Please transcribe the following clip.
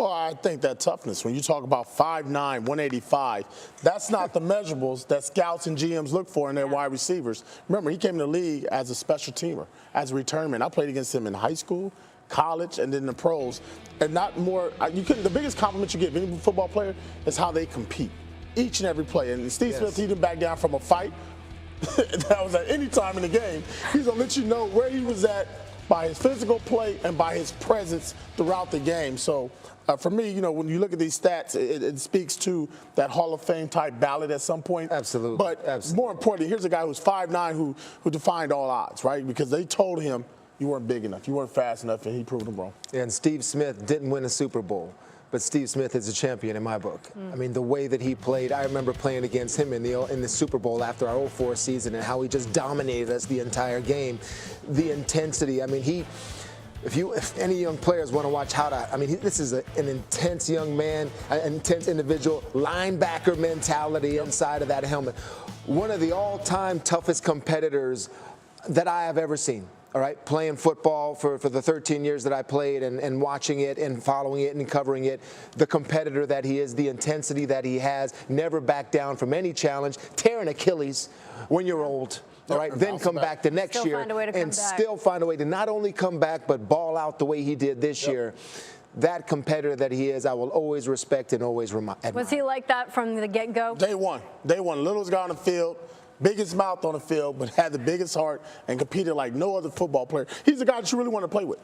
Well, I think that toughness, when you talk about 5'9", 185, that's not the measurables that scouts and GMs look for in their wide receivers. Remember, he came in the league as a special teamer, as a return man. I played against him in high school, college, and then the pros. And not more, the biggest compliment you give any football player is how they compete each and every play. And Steve Smith, he didn't back down from a fight. That was at any time in the game. He's going to let you know where he was at by his physical play and by his presence throughout the game. So for me, you know, when you look at these stats, it speaks to that Hall of Fame type ballot at some point. Absolutely. But more importantly, here's a guy who's 5'9", who defied all odds, right? Because they told him you weren't big enough, you weren't fast enough, and he proved them wrong. And Steve Smith didn't win a Super Bowl. But Steve Smith is a champion in my book. I mean, the way that he played, I remember playing against him in the Super Bowl after our 04 season and how he just dominated us the entire game. The intensity, I mean, if any young players want to watch this is an intense young man, an intense individual, linebacker mentality inside of that helmet. One of the all-time toughest competitors that I have ever seen. All right, playing football for the 13 years that I played and watching it and following it and covering it, the competitor that he is, the intensity that he has, never back down from any challenge, tearing Achilles when you're old. All right, then come back the next year and still find a way to not only come back but ball out the way he did this year. That competitor that he is, I will always respect and always admire. Was he like that from the get-go? Day one, littlest guy on the field. Biggest mouth on the field, but had the biggest heart and competed like no other football player. He's the guy that you really want to play with.